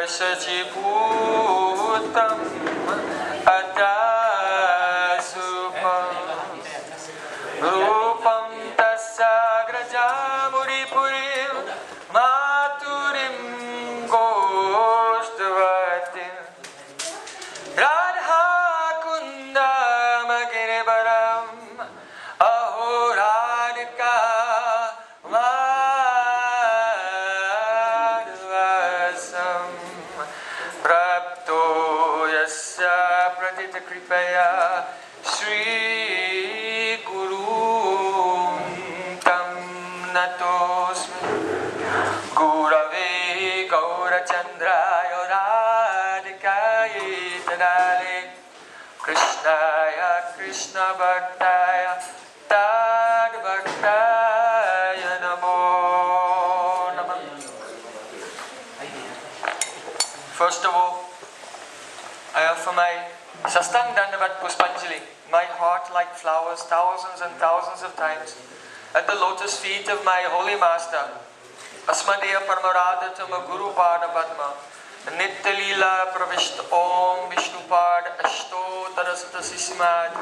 Sachibhutam Adasupam Rupam Tassagrajamuripurim Maturim Goshtvatim Radha Kundam Giribaram Ahoradika Madhvasam Prapto Yasya Pratita Kripaya Sri Guru Tam Natosmi Gurave Gaurachandraya Radhikaye Tadale Krishnaya Krishna Bhaktaya Tad Bhaktaya Namo Namah. First of all, I offer my Sastang Dandavat Puspanjali, my heart like flowers, thousands and thousands of times, at the lotus feet of my holy master, Asmadeya Paramarada Tama Guru Pada Padma, Nitya Leela Pravishta Om Vishnupad Ashto Tarasata Sisimad,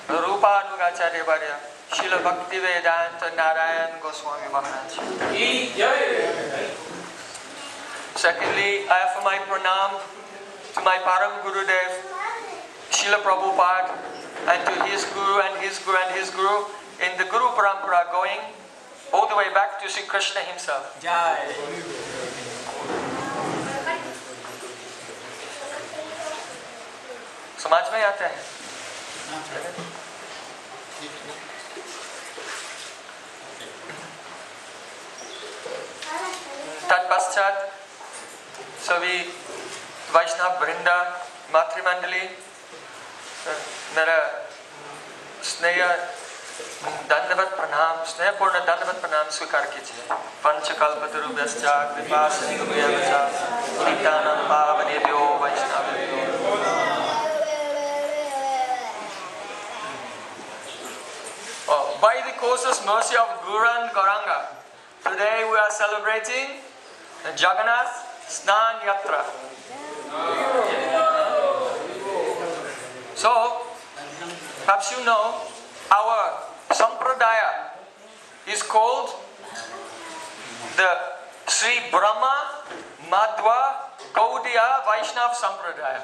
Rupa Nugacharya Varya, Srila Bhakti Vedanta Narayan Goswami Maharaj. Secondly, I offer my pranam to my Param Gurudev, Srila Prabhupada, and to his Guru and his Guru and his Guru in the Guru Parampara going all the way back to Sri Krishna himself. Jai. समझ में आता है? तत्पश्चात सभी वैष्णव वृंदा मातृमंडली मेरा स्नेह दंडवत प्रणाम स्नेहपूर्ण दंडवत प्रणाम स्वीकार कीजिए। पंचकल्पतरुभ्यश्च कृपा सिन्धुभ्यश्च पतितानां पावनेभ्यो वैष्णवेभ्यो। By the cautious mercy of Guru and Gauranga, today we are celebrating the Jagannath Snan Yatra. So, perhaps you know, our Sampradaya is called the Sri Brahma Madhva Gaudiya Vaishnava Sampradaya.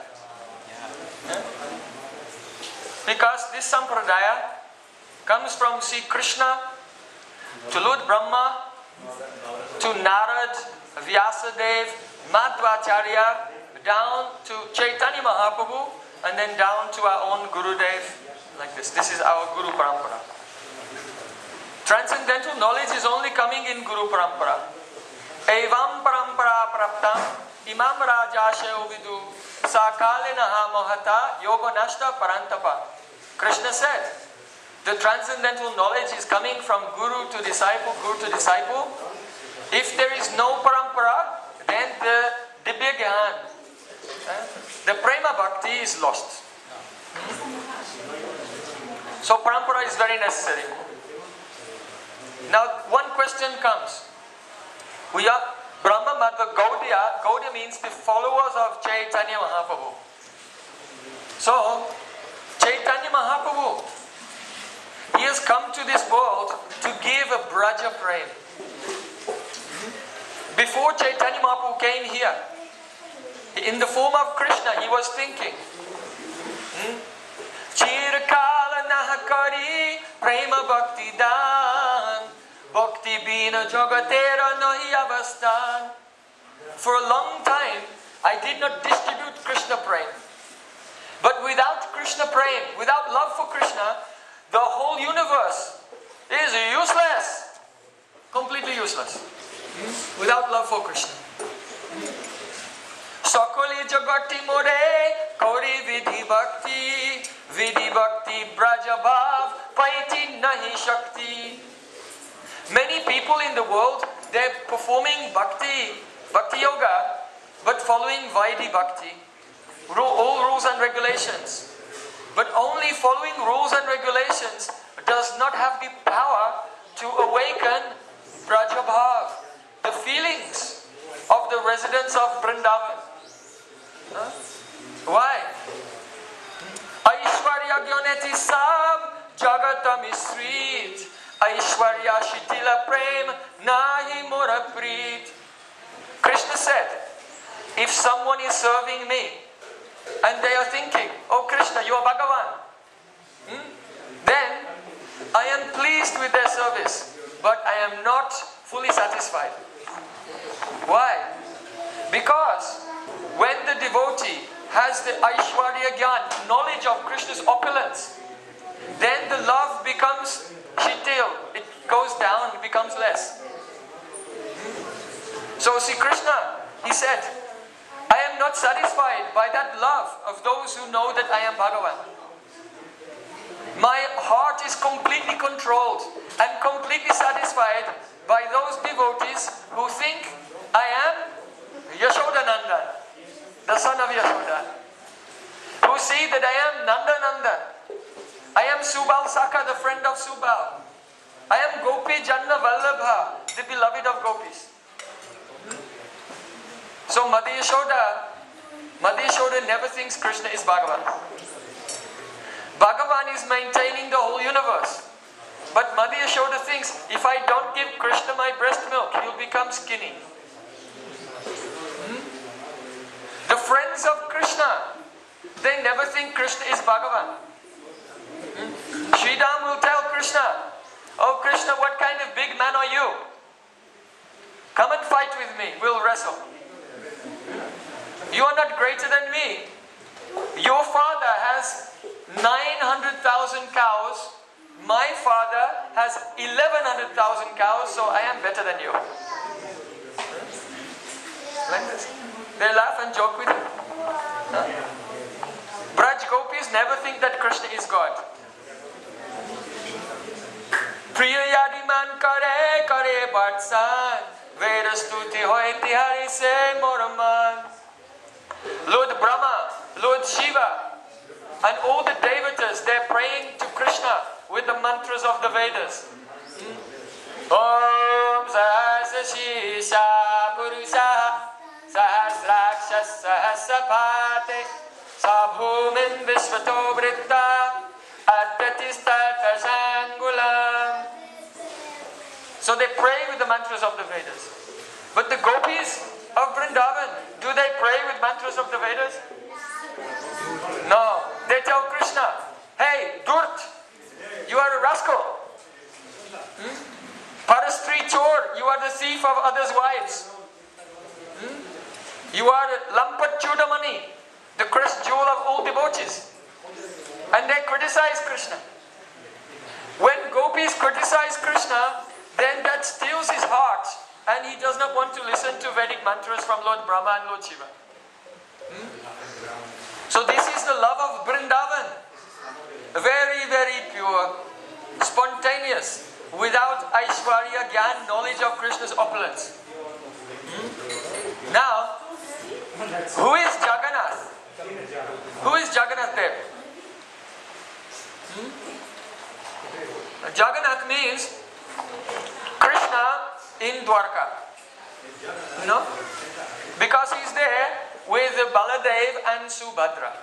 Because this Sampradaya comes from Sri Krishna to Lord Brahma to Narad, Vyasadev, Madhvacharya, down to Chaitanya Mahaprabhu, and then down to our own Gurudev, like this. This is our Guru Parampara. Transcendental knowledge is only coming in Guru Parampara. Evam Parampara Praptam Imam Rajashayo Vidu Sakalinaha Mohata Yoga Nashta Parantapa. Krishna said, the transcendental knowledge is coming from Guru to disciple, Guru to disciple. If there is no Parampara, then the Dibya Gyan, the Prema Bhakti is lost. So Parampara is very necessary. Now one question comes. We are Brahma Madhva Gaudiya. Gaudiya means the followers of Chaitanya Mahaprabhu. So Chaitanya Mahaprabhu, he has come to this world to give a Braja Prem. Before Chaitanya Mahaprabhu came here, in the form of Krishna, he was thinking, Chirkala nahakari prema bhakti dan bhakti bina jagatera nahi avastan. For a long time, I did not distribute Krishna Prem. But without Krishna Prem, without love for Krishna, the whole universe is useless. Completely useless. Without love for Krishna. Sakali jagati more kauri vidhi bhakti braja bhav paiti nahi shakti. Many people in the world, they're performing bhakti yoga, but following Vaidhi bhakti, all rules and regulations. But only following rules and regulations does not have the power to awaken Braja Bhav, the feelings of the residents of Vrindavan. Huh? Why? Aishwarya gyoneti sab jagatam isrit. Aishwarya shitila prem nahi mora preet. Krishna said, if someone is serving me and they are thinking, oh Krishna, you are Bhagavan, then I am pleased with their service, but I am not fully satisfied. Why? Because when the devotee has the Aishwarya Gyan, knowledge of Krishna's opulence, then the love becomes shitil, it goes down, it becomes less. So see, Krishna, he said, I am not satisfied by that love of those who know that I am Bhagavan. My heart is completely controlled and completely satisfied by those devotees who think I am Yashodanandan, the son of Yashoda, who see that I am Nandanandan, I am Subal Saka, the friend of Subal, I am Gopi Janna Vallabha, the beloved of gopis. So Mother Yashoda never thinks Krishna is Bhagavan. Bhagavan is maintaining the whole universe. But Mother Yashoda thinks, if I don't give Krishna my breast milk, he'll become skinny. The friends of Krishna, they never think Krishna is Bhagavan. Sridham will tell Krishna, oh Krishna, what kind of big man are you? Come and fight with me, we'll wrestle. You are not greater than me. Your father has 900,000 cows. My father has 1100,000 cows, so I am better than you. Like this. They laugh and joke with you. Braj Gopis never think that Krishna is God. Priya yadiman kare kare batsan, Veda stuti hoy tihari se moraman. Lord Brahma, Lord Shiva, and all the devatas, they're praying to Krishna with the mantras of the Vedas. Om Sahasra Shisha Purusha Sahasrakshas Sahasapate Sabhumin Vishvato Vritta Adhyatistata Shangulam. So they pray with the mantras of the Vedas. But the gopis of Vrindavan, do they pray with mantras of the Vedas? No. They tell Krishna, hey, Durt, you are a rascal. Parastri Chor, you are the thief of others' wives. You are Lampat Chudamani, the crest jewel of all devotees. And they criticize Krishna. When gopis criticize Krishna, then that steals his heart. And he does not want to listen to Vedic mantras from Lord Brahma and Lord Shiva. So this is the love of Vrindavan. Very, very pure, spontaneous, without Aishwarya Gyan, knowledge of Krishna's opulence. Now, who is Jagannath? Who is Jagannath Dev? Jagannath means Krishna in Dwarka. You know? Because he's there with Baladev and Subhadra.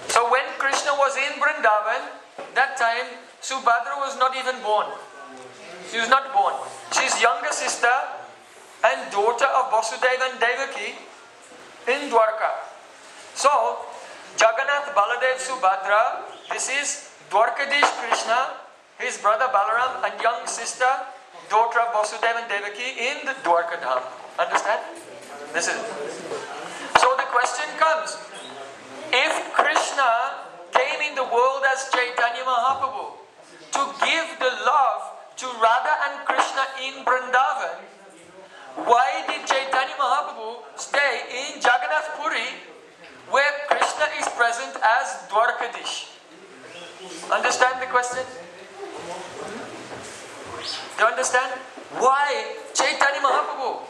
So when Krishna was in Vrindavan, that time Subhadra was not even born. She was not born. She's younger sister and daughter of Vasudeva and Devaki in Dwarka. So Jagannath, Baladev, Subhadra, this is Dwarkadish Krishna, his brother Balaram and young sister, daughter of Vasudeva and Devaki in the Dwarka Dham. Understand? This is it. So the question comes, if Krishna came in the world as Chaitanya Mahaprabhu to give the love to Radha and Krishna in Vrindavan, why did Chaitanya Mahaprabhu stay in Jagannath Puri where Krishna is present as Dwarkadish? Understand the question? Do you understand? Why Chaitanya Mahaprabhu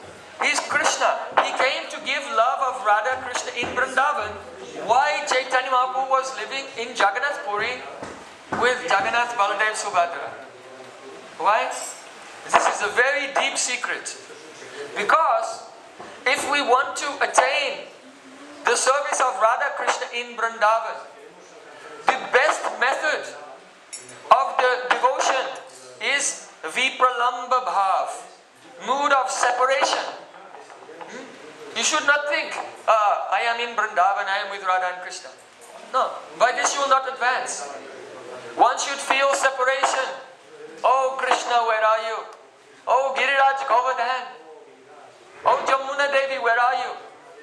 is Krishna? He came to give love of Radha Krishna in Vrindavan. Why Chaitanya Mahaprabhu was living in Jagannath Puri with Jagannath, Baladev, Subhadra? Why? This is a very deep secret. Because if we want to attain the service of Radha Krishna in Vrindavan, the best method of the devotion is Vipralamba Bhav, mood of separation. You should not think, I am in Vrindavan, I am with Radha and Krishna. No, by this you will not advance. One should feel separation. Oh Krishna, where are you? Oh Giriraj Govardhan. Oh Jamuna Devi, where are you?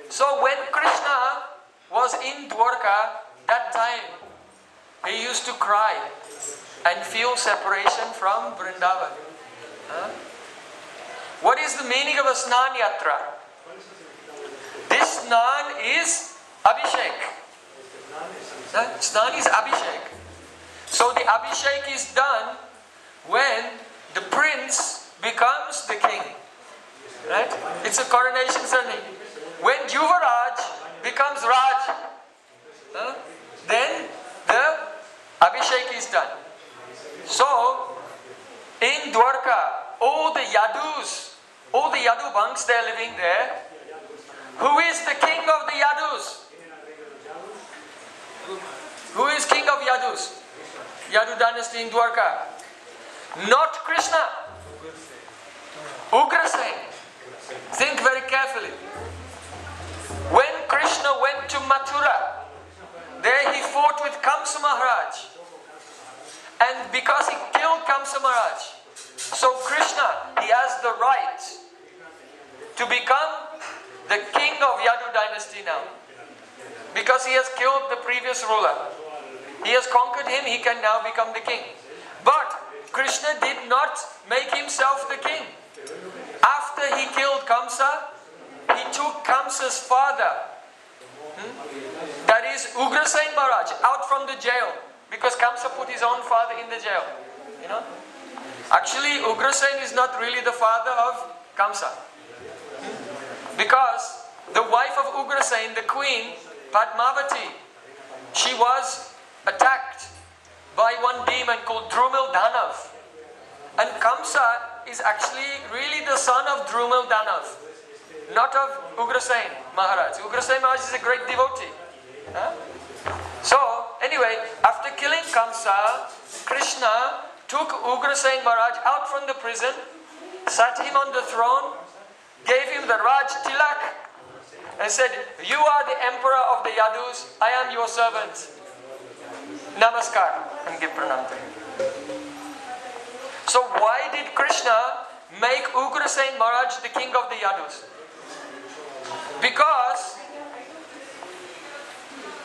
So when Krishna was in Dwarka, that time, he used to cry and feel separation from Vrindavan. What is the meaning of a Snan Yatra? This Snan is Abhishek. Snan is Abhishek. So the Abhishek is done when the prince becomes the king. Right? It's a coronation ceremony. When Yuvaraj becomes Raj, then the Abhishek is done. So, in Dwarka, all the Yadus, all the Yadu monks, they are living there. Who is the king of the Yadus? Who is king of Yadus? Yadu dynasty in Dwarka. Not Krishna. Ugrasen. Think very carefully. When Krishna went to Mathura, there he fought with Kamsa Maharaj. And because he killed Kamsa Maharaj, so Krishna, he has the right to become the king of Yadu dynasty now. Because he has killed the previous ruler. He has conquered him, he can now become the king. But Krishna did not make himself the king. After he killed Kamsa, he took Kamsa's father, that is Ugrasen Maharaj, out from the jail. Because Kamsa put his own father in the jail. You know? Actually, Ugrasen is not really the father of Kamsa. Because the wife of Ugrasen, the queen, Padmavati, she was attacked by one demon called Drumil Danav. And Kamsa is actually really the son of Drumil Danav, not of Ugrasen Maharaj. Ugrasen Maharaj is a great devotee. So, anyway, after killing Kamsa, Krishna took Ugrasen Maharaj out from the prison, sat him on the throne, gave him the Raj Tilak, and said, "You are the emperor of the Yadus, I am your servant. Namaskar," and give pranam to him. So why did Krishna make Ugrasen Maharaj the king of the Yadus? Because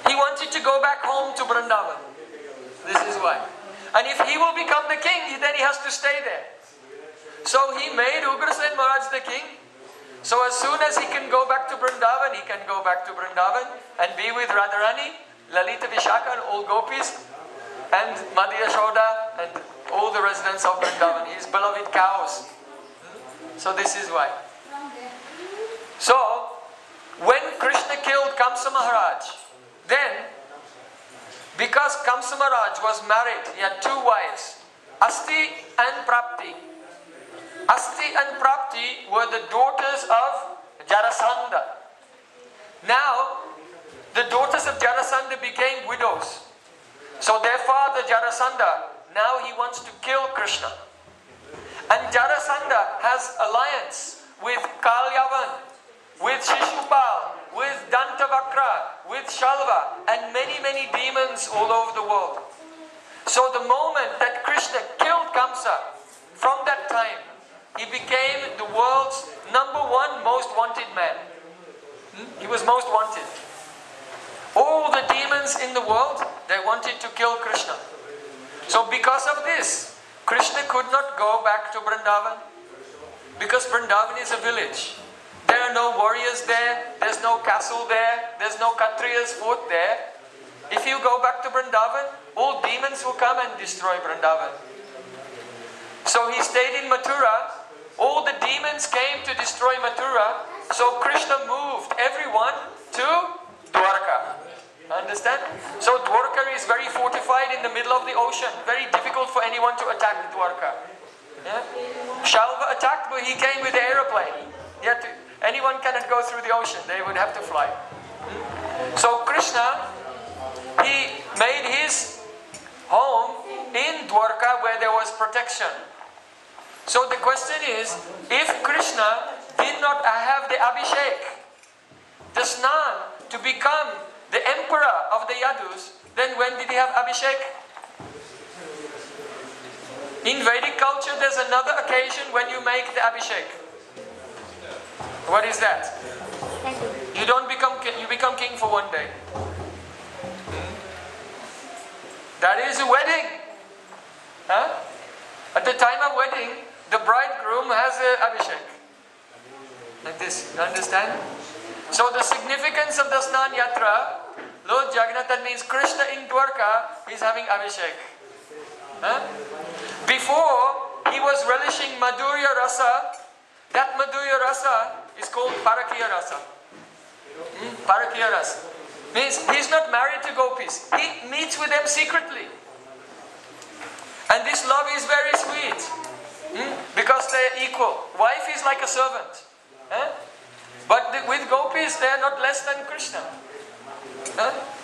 he wanted to go back home to Vrindavan. This is why. And if he will become the king, then he has to stay there. So he made Ugrasen Maharaj the king. So as soon as he can go back to Vrindavan, he can go back to Vrindavan and be with Radharani, Lalita Vishaka and all gopis, and Madhya Yashoda and all the residents of Vrindavan, his beloved cows. So this is why. So, when Krishna killed Kamsa Maharaj, then, because Kamsa Maharaj was married, he had two wives, Asti and Prapti. Asti and Prapti were the daughters of Jarasandha. Now, the daughters of Jarasandha became widows. So their father Jarasandha, now he wants to kill Krishna. And Jarasandha has alliance with Kalyavan, with Shishupal, with Dantavakra, with Shalva, and many, many demons all over the world. So the moment that Krishna killed Kamsa, from that time, he became the world's #1 most wanted man. He was most wanted. All the demons in the world, they wanted to kill Krishna. So because of this, Krishna could not go back to Vrindavan. Because Vrindavan is a village. There are no warriors there, there's no castle there, there's no Kshatriyas fort there. If you go back to Vrindavan, all demons will come and destroy Vrindavan. So he stayed in Mathura. All the demons came to destroy Mathura. So Krishna moved everyone to Dwarka. Understand? So Dwarka is very fortified in the middle of the ocean. Very difficult for anyone to attack Dwarka. Yeah? Shalva attacked, but he came with the aeroplane. He had to, Anyone cannot go through the ocean. They would have to fly. So Krishna, he made his home in Dwarka where there was protection. So the question is, if Krishna did not have the Abhishek, the Snan, to become the emperor of the Yadus, then when did he have Abhishek? In Vedic culture, there's another occasion when you make the Abhishek. What is that? You don't become king, you become king for one day. That is a wedding. Huh? At the time of wedding, the bridegroom has a Abhishek. Like this, you understand? So the significance of the Snan Yatra, Lord Jagannath, that means Krishna in Dwarka is having Abhishek. Huh? Before, he was relishing Madhurya Rasa. That Madhurya Rasa is called Parakiya Rasa. Parakiya Rasa. Means he's not married to gopis. He meets with them secretly. And this love is very sweet. Because they are equal. Wife is like a servant. But with gopis, they are not less than Krishna.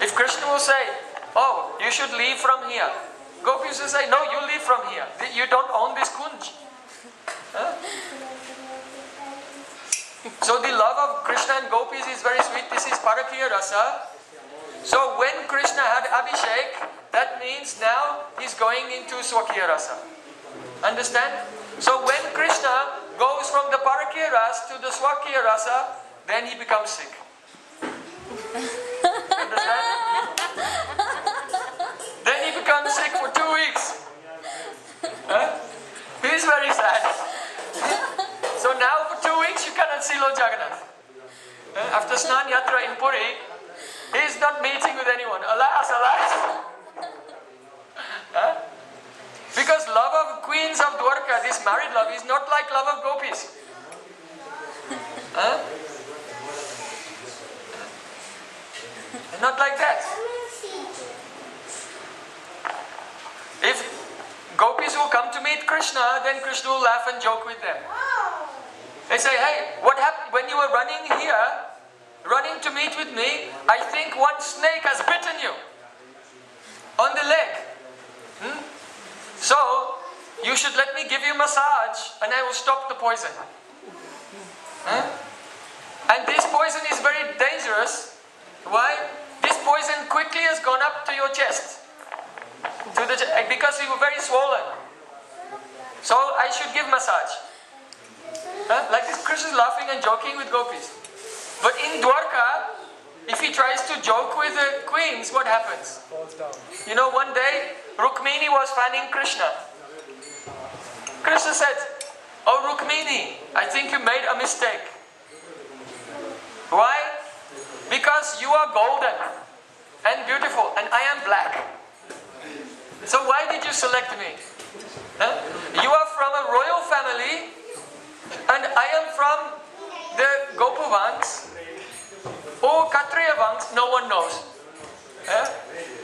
If Krishna will say, oh, you should leave from here. Gopis will say, no, you leave from here. You don't own this kunj. So the love of Krishna and gopis is very sweet. This is Parakiya Rasa. So when Krishna had Abhishek, that means now he's going into Swakiya Rasa. Understand? So when Krishna goes from the Parakiya Rasa to the Swakiya Rasa, then he becomes sick. Understand? Then he becomes sick for 2 weeks. He's very sad. So now for 2 weeks you cannot see Lord Jagannath. After Snan Yatra in Puri, he is not meeting with anyone. Alas, alas. Because love of queens of Dwarka, this married love, is not like love of gopis. Not like that. If gopis will come to meet Krishna, then Krishna will laugh and joke with them. They say, hey, what happened when you were running here, running to meet with me, I think one snake has bitten you on the leg. So, you should let me give you a massage and I will stop the poison. And this poison is very dangerous. Why? This poison quickly has gone up to your chest. Because you were very swollen. So, I should give massage. Like this, Krishna is laughing and joking with gopis. But in Dwarka, if he tries to joke with the queens, what happens? Falls down. You know, one day, Rukmini was fanning Krishna. Krishna said, oh Rukmini, I think you made a mistake. Why? Because you are golden and beautiful and I am black. So why did you select me? You are from a royal family and I am from the Gopavans or Kshatriya Vangs, no one knows.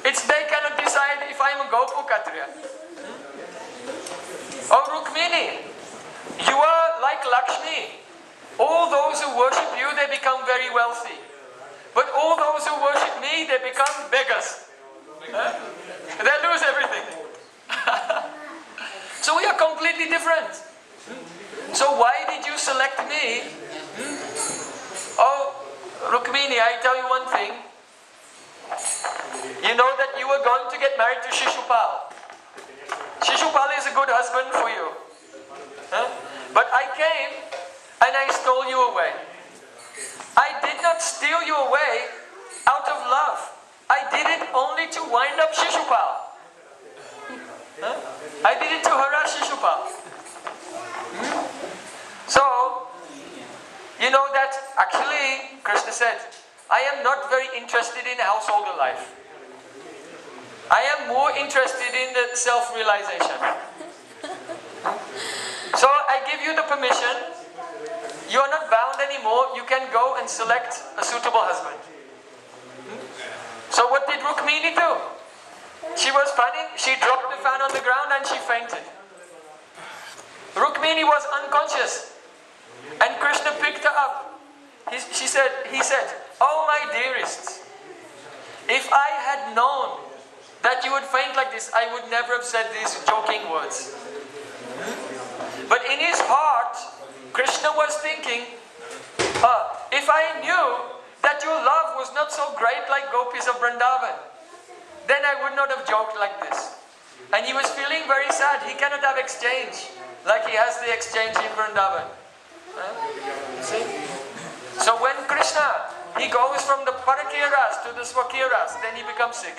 It's they cannot decide if I am a Gop or Kshatriya. Oh Rukmini, you are like Lakshmi. All those who worship you, they become very wealthy. But all those who worship me, they become beggars. They lose everything. So we are completely different. So why did you select me? Oh, Rukmini, I tell you one thing. You know that you were going to get married to Shishupal. Shishupal is a good husband for you. But I came and I stole you away. I did not steal you away out of love. I did it only to wind up Shishupal. I did it to harass Shishupal. So, you know that actually, Krishna said, I am not very interested in household life. I am more interested in the self-realization. So I give you the permission. You are not bound anymore. You can go and select a suitable husband. So what did Rukmini do? She was fanning. She dropped the fan on the ground and she fainted. Rukmini was unconscious. And Krishna picked her up he said, "Oh my dearest, if I had known that you would faint like this, I would never have said these joking words." But in his heart, Krishna was thinking, if I knew that your love was not so great like gopis of Vrindavan, then I would not have joked like this. And he was feeling very sad. He cannot have exchange like he has the exchange in Vrindavan. See? So when Krishna, he goes from the Parakiras to the Swakiras, then he becomes sick.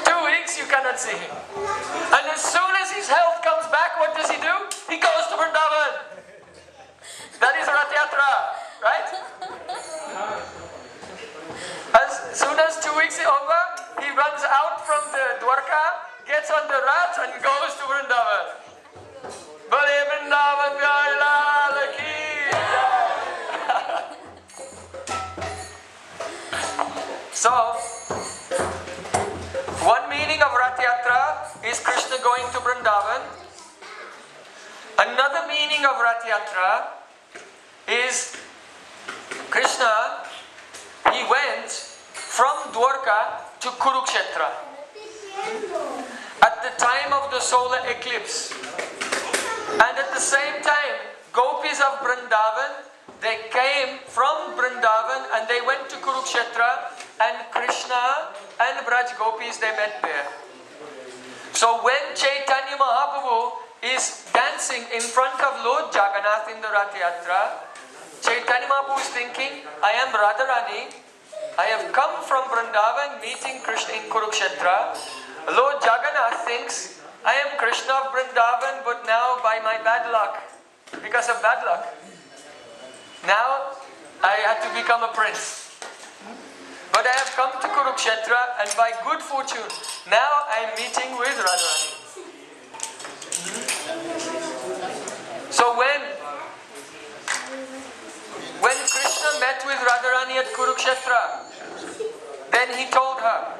2 weeks you cannot see him. And as soon as his health comes back, what does he do? He goes to Vrindavan. That is Rath Yatra, right? As soon as 2 weeks is over, he runs out from the Dwarka, gets on the Rath and goes to Vrindavan. Bale Vrindavan Bihari Lal Ki Jai. So, one meaning of Rath Yatra is Krishna going to Vrindavan. Another meaning of Rath Yatra is Krishna, he went from Dwarka to Kurukshetra at the time of the solar eclipse. And at the same time, gopis of Vrindavan, they came from Vrindavan and they went to Kurukshetra, and Krishna and Braj gopis, they met there. So when Chaitanya Mahaprabhu is dancing in front of Lord Jagannath in the Rath Yatra, Chaitanya Mahaprabhu is thinking, I am Radharani, I have come from Vrindavan meeting Krishna in Kurukshetra. Lord Jagannath thinks, I am Krishna of Vrindavan, but now by my bad luck, because of bad luck, now I had to become a prince. But I have come to Kurukshetra and by good fortune, now I am meeting with Radharani. So when Krishna met with Radharani at Kurukshetra, then he told her,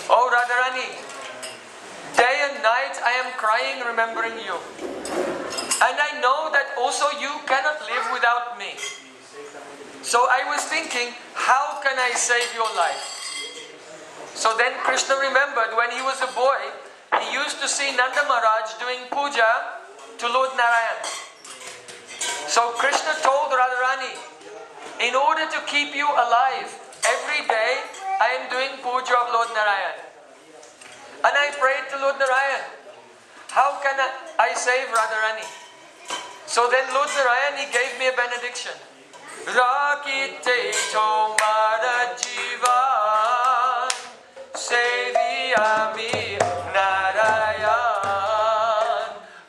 "Oh Radharani, day and night I am crying remembering you. And I know that also you cannot live without me. So I was thinking, how can I save your life?" So then Krishna remembered when he was a boy, he used to see Nanda Maharaj doing puja to Lord Narayan. So Krishna told Radharani, in order to keep you alive, every day I am doing puja of Lord Narayan. And I prayed to Lord Narayan, how can I save Radharani? So then Lord Narayan, he gave me a benediction. Rakite tomara jivan, seviyami Narayan.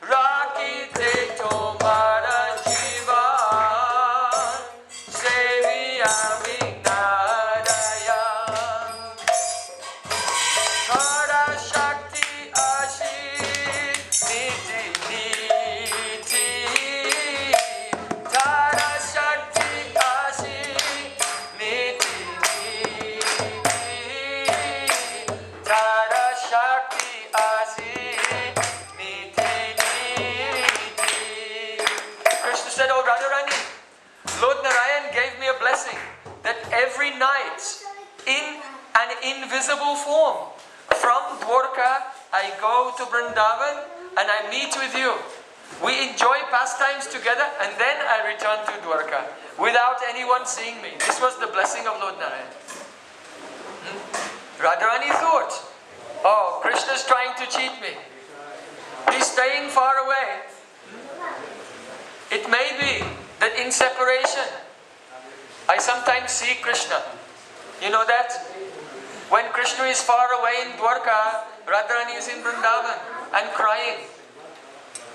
Rakite tomara jivan, seviyami Narayan. Hara Shakti Ashi Niti Niti. Tara Shakti Ashi Niti Niti. Tara Shakti Ashi Niti Niti. Krishna said, "Oh Radharani, Lord Narayan gave me a blessing that every night in an invisible form from Dwarka, I go to Vrindavan and I meet with you. We enjoy pastimes together and then I return to Dwarka without anyone seeing me." This was the blessing of Lord Narayan. Radharani thought, oh, Krishna is trying to cheat me. He's staying far away. It may be that in separation, I sometimes see Krishna. You know that? When Krishna is far away in Dwarka, Radharani is in Vrindavan and crying.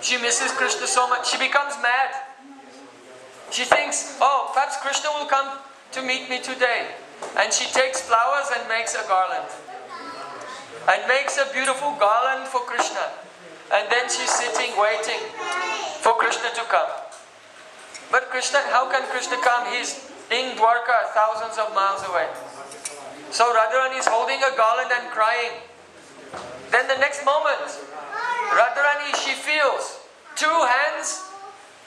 She misses Krishna so much. She becomes mad. She thinks, oh, perhaps Krishna will come to meet me today. And she takes flowers and makes a garland. And makes a beautiful garland for Krishna. And then she's sitting waiting for Krishna to come. But Krishna, how can Krishna come? He's in Dwarka, thousands of miles away. So Radharani is holding a garland and crying. Then the next moment, Radharani, she feels two hands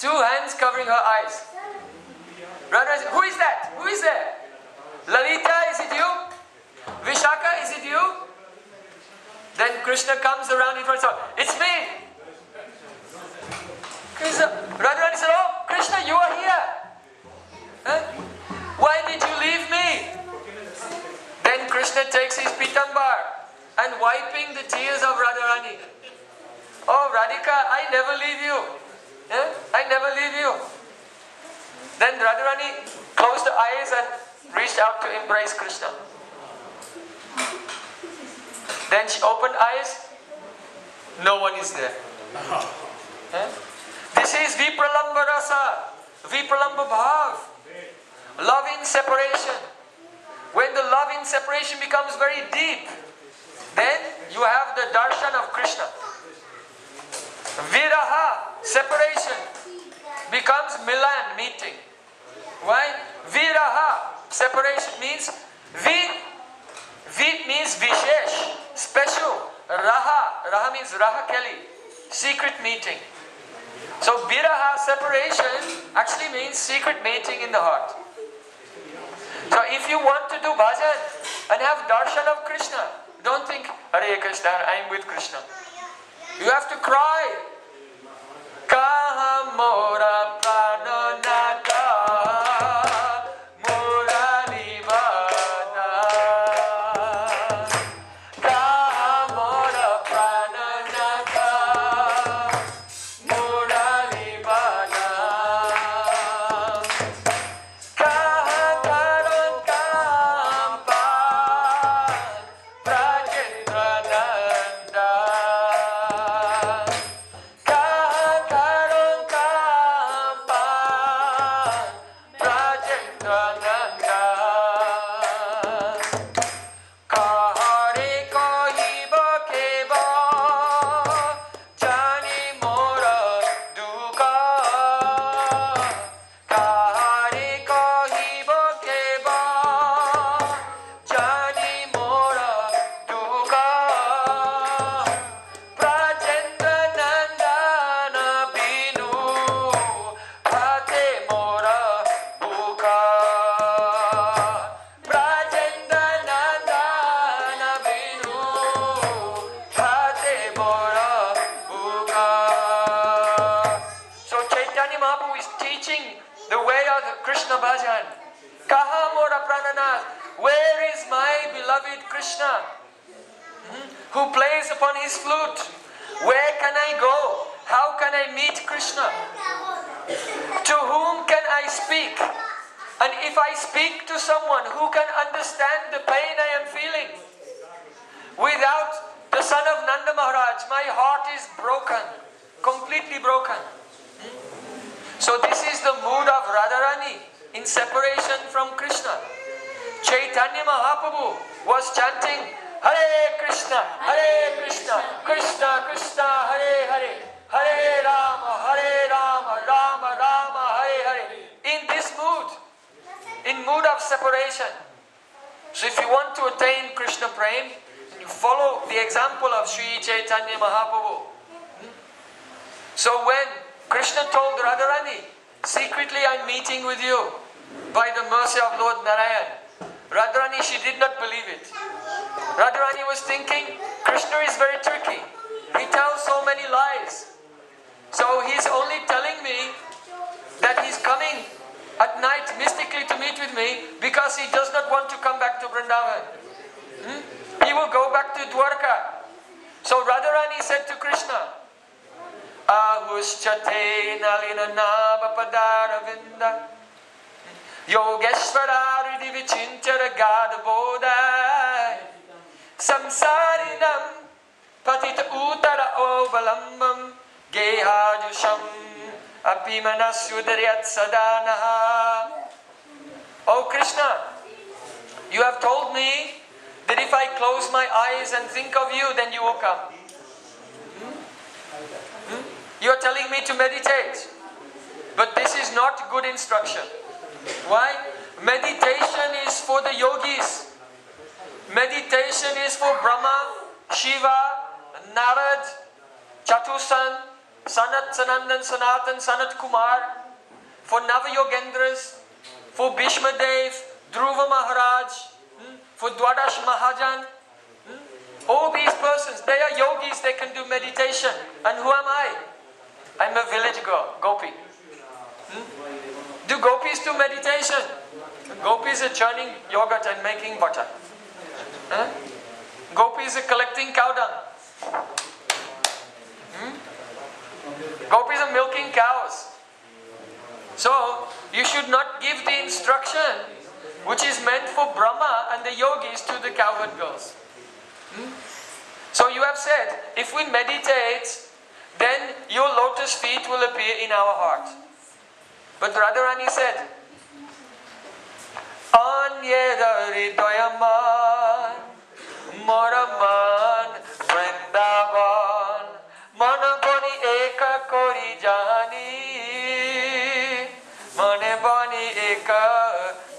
2 hands covering her eyes. Radharani said, who is that? Who is there? Lalita, is it you? Vishaka, is it you? Then Krishna comes around in front of her. It's me. Radharani said, oh, Krishna, you are here. Huh? Why did you leave me? Then Krishna takes his pitambar and wiping the tears of Radharani. Oh, Radhika, I never leave you. Huh? I never leave you. Then Radharani closed her eyes and reached out to embrace Krishna. Then she opened eyes. No one is there. Huh? This is Vipralamba Rasa, Vipralamba Bhav. Love in separation. When the love in separation becomes very deep, then you have the darshan of Krishna. Viraha, separation, becomes Milan, meeting. Why? Viraha, separation means Vi means Vishesh, special. Raha means Raha Kelly, secret meeting. So Viraha, separation, actually means secret meeting in the heart. So if you want to do bhajan and have darshan of Krishna, don't think, Hare Krishna, I am with Krishna. You have to cry. Kaha mora prano nata murali vada. Kaha mora prano nata murali vada. Kaha karon kampa Rajendra Nanda. Krishna bhajan. Kaha mora prananath. Where is my beloved Krishna? Who plays upon his flute? Where can I go? How can I meet Krishna? To whom can I speak? And if I speak to someone who can understand the pain I am feeling, without the son of Nanda Maharaj, my heart is broken, completely broken. So this is the mood of Radharani in separation from Krishna. Chaitanya Mahaprabhu was chanting Hare Krishna, Krishna Krishna, Hare Hare, Hare Rama, Rama Rama, Hare Hare. In this mood, in mood of separation. So if you want to attain Krishna Prem, you follow the example of Sri Chaitanya Mahaprabhu. So when Krishna told Radharani, secretly I am meeting with you by the mercy of Lord Narayan, Radharani, she did not believe it. Radharani was thinking, Krishna is very tricky. He tells so many lies. So he's only telling me that he's coming at night mystically to meet with me because he does not want to come back to Vrindavan. He will go back to Dwarka. So Radharani said to Krishna, Ahushchate nalina nava padaravinda Yogeshwara ridhi vichinchara gadabodai Samsarinam patita utara ovalambam Gehajusham apimanasyudaryat sadanaha. Oh Krishna, you have told me that if I close my eyes and think of you, then you will come. You are telling me to meditate. But this is not good instruction. Why? Meditation is for the yogis. Meditation is for Brahma, Shiva, Narad, Chatusan, Sanat Sanandan Sanatan Sanat Kumar, for Navayogendras, for Bhishma Dev, Dhruva Maharaj, for Dwadash Mahajan. All these persons, they are yogis, they can do meditation. And who am I? I'm a village girl, gopi. Do gopis do meditation? Gopis are churning yogurt and making butter. Gopis are collecting cow dung. Gopis are milking cows. So, you should not give the instruction which is meant for Brahma and the yogis to the cowherd girls. So you have said, if we meditate, then your lotus feet will appear in our heart. But Radharani said, Anyeda hridayaman, moraman, vrindavan, manabani eka kori jani, manabani eka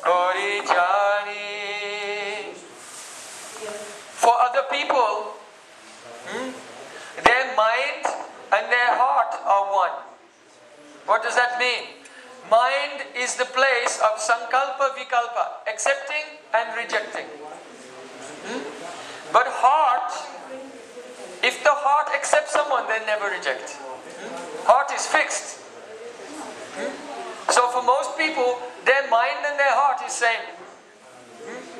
kori jani. For other people, their mind and their heart are one. What does that mean? Mind is the place of sankalpa vikalpa, accepting and rejecting. But heart, if the heart accepts someone, they never reject. Heart is fixed. So for most people, their mind and their heart is same.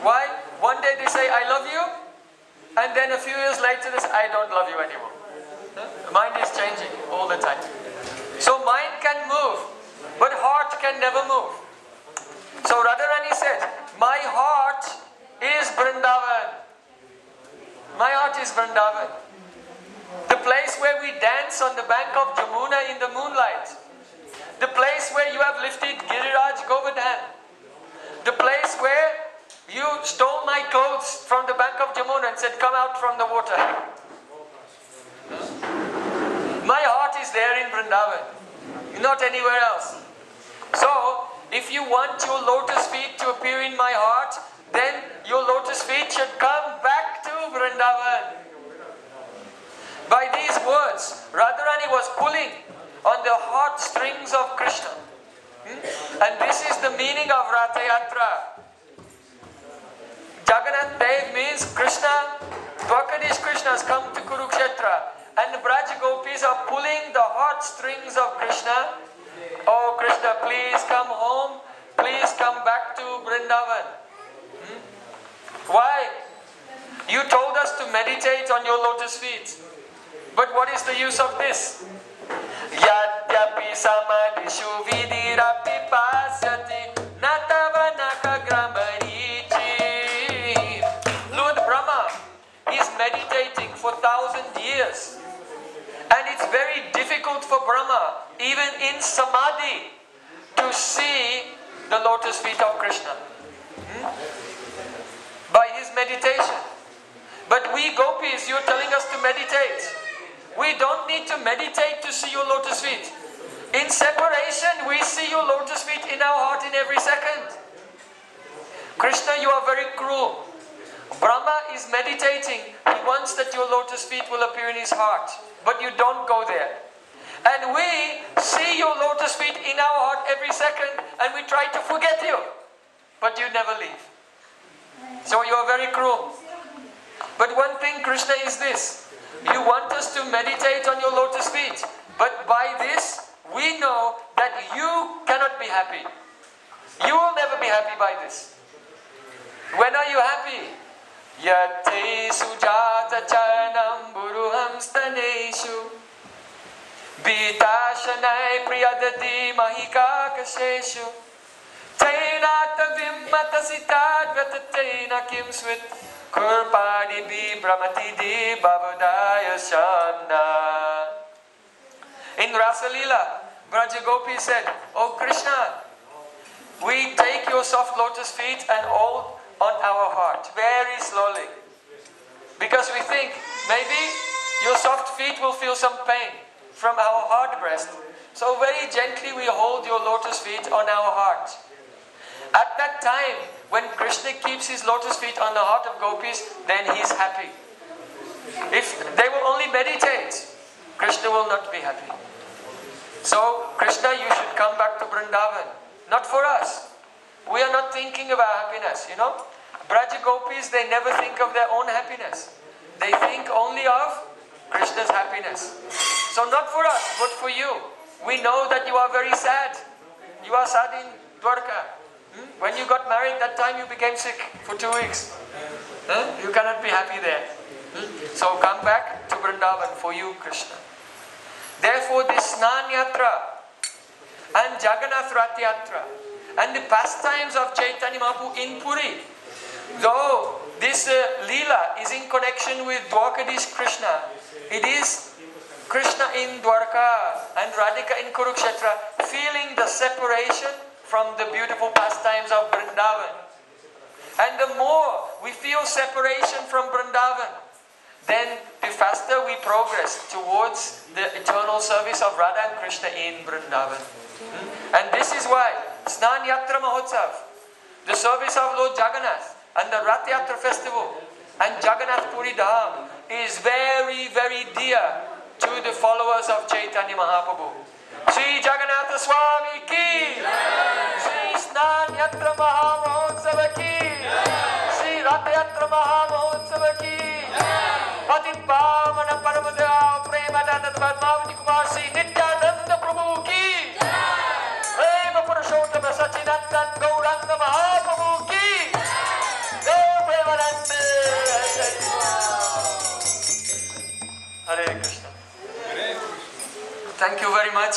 Why? One day they say, I love you, and then a few years later they say, I don't love you anymore. Mind is changing all the time. So mind can move, but heart can never move. So Radharani said, my heart is Vrindavan. My heart is Vrindavan. The place where we dance on the bank of Jamuna in the moonlight. The place where you have lifted Giriraj Govardhan. The place where you stole my clothes from the bank of Jamuna and said, come out from the water. My heart is there in Vrindavan, not anywhere else. So, if you want your lotus feet to appear in my heart, then your lotus feet should come back to Vrindavan. By these words, Radharani was pulling on the heartstrings of Krishna. And this is the meaning of Ratha Yatra. Jagannath Dev means Krishna, Dwakadish Krishna has come to Kurukshetra. And the Braj Gopis are pulling the heartstrings of Krishna. Oh Krishna, please come home. Please come back to Vrindavan. Why? You told us to meditate on your lotus feet. But what is the use of this? Yadyapi samadhishu vidirapi pasyati natavanaka gramarichi. Lord Brahma is meditating for 1,000 years. And it's very difficult for Brahma, even in Samadhi, to see the lotus feet of Krishna. By his meditation. But we gopis, you're telling us to meditate. We don't need to meditate to see your lotus feet. In separation, we see your lotus feet in our heart in every second. Krishna, you are very cruel. Brahma is meditating. He wants that your lotus feet will appear in his heart. But you don't go there. And we see your lotus feet in our heart every second and we try to forget you. But you never leave. So you are very cruel. But one thing, Krishna, is this. You want us to meditate on your lotus feet. But by this, we know that you cannot be happy. You will never be happy by this. When are you happy? Yate sujata charnam buruham staneshu Vitashanai priyadati mahika kasheshu Tainata vimmata sitadvatataina kim swit Kurpadi bi brahmati di bhavadaya shamna. In Rasalila, Brajagopi said, Oh Krishna, we take your soft lotus feet and all on our heart, very slowly. Because we think, maybe your soft feet will feel some pain from our hard breast. So very gently we hold your lotus feet on our heart. At that time, when Krishna keeps his lotus feet on the heart of gopis, then he is happy. If they will only meditate, Krishna will not be happy. So, Krishna, you should come back to Vrindavan. Not for us. We are not thinking of our happiness, you know. Braja Gopis, they never think of their own happiness. They think only of Krishna's happiness. So not for us, but for you. We know that you are very sad. You are sad in Dwarka. When you got married, that time you became sick for 2 weeks. You cannot be happy there. So come back to Vrindavan for you, Krishna. Therefore this Snan Yatra and Jagannath Rath Yatra and the pastimes of Chaitanya Mahaprabhu in Puri, though this Leela is in connection with Dwarkadish Krishna, it is Krishna in Dwarka and Radhika in Kurukshetra feeling the separation from the beautiful pastimes of Vrindavan. And the more we feel separation from Vrindavan, then the faster we progress towards the eternal service of Radha and Krishna in Vrindavan. And this is why Snan Yatra Mahotsav, the service of Lord Jagannath and the Rath Yatra festival and Jagannath Puri Dham is very, very dear to the followers of Chaitanya Mahaprabhu. Sri Jagannatha Swami ki, Sri Snan Yatra Mahamahotsav ki, Sri Rath Yatra Mahamahotsav ki, Patit Pavana Paramadeva Premadanda Padmavati Kumar Sri Nityananda Prabhu ki, Prema Purushottama Sachinandan Gauranga Mahaprabhu ki, Dev Premanande. Hare Krishna. Thank you very much.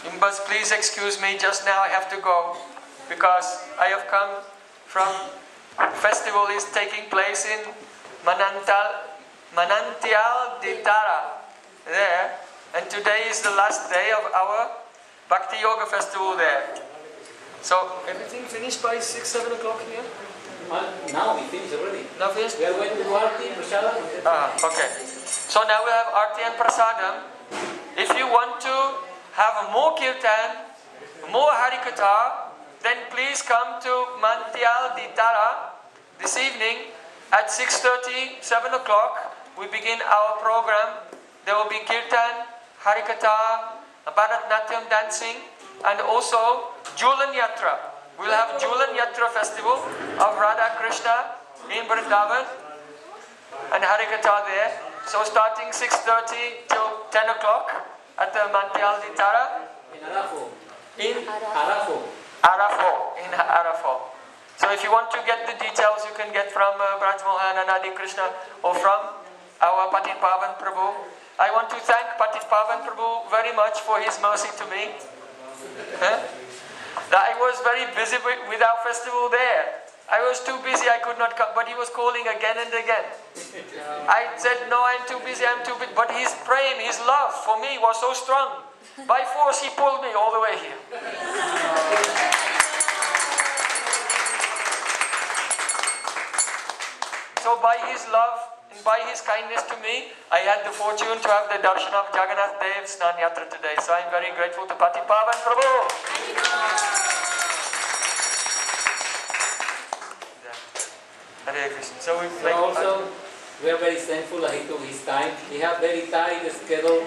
You must please excuse me, just now I have to go because I have come from festival is taking place in Manantial di Tara there, and today is the last day of our Bhakti Yoga festival there. So everything finished by 6-7 o'clock here? Now we finished already. Now finished? We are going to Arti, Prasadam. Okay. So now we have Arti and Prasadam. If you want to have more kirtan, more harikatha, then please come to Mantial di Tara this evening at 6:30, 7 o'clock. We begin our program. There will be kirtan, harikatha, Bharatnatyam dancing, and also Julan Yatra. We'll have Julan Yatra festival of Radha Krishna in Vrindavan and harikatha there. So starting 6:30 till 10 o'clock at the Mantial di Tara. In Arafo. In Arafo. Arafo. In Arafo. So if you want to get the details, you can get from Braj Mohan and Adi Krishna or from our Patit Pavan Prabhu. I want to thank Patit Pavan Prabhu very much for his mercy to me. I was very busy with our festival there. I was too busy, I could not come, but he was calling again and again. I said, no, I'm too busy, but his prem, his love for me was so strong. By force, he pulled me all the way here. So by his love and by his kindness to me, I had the fortune to have the darshan of Jagannath Dev Snan Yatra today. So I'm very grateful to Patit Pavan Prabhu. Hare Krishna. So we are very thankful to his time. He had very tight schedule.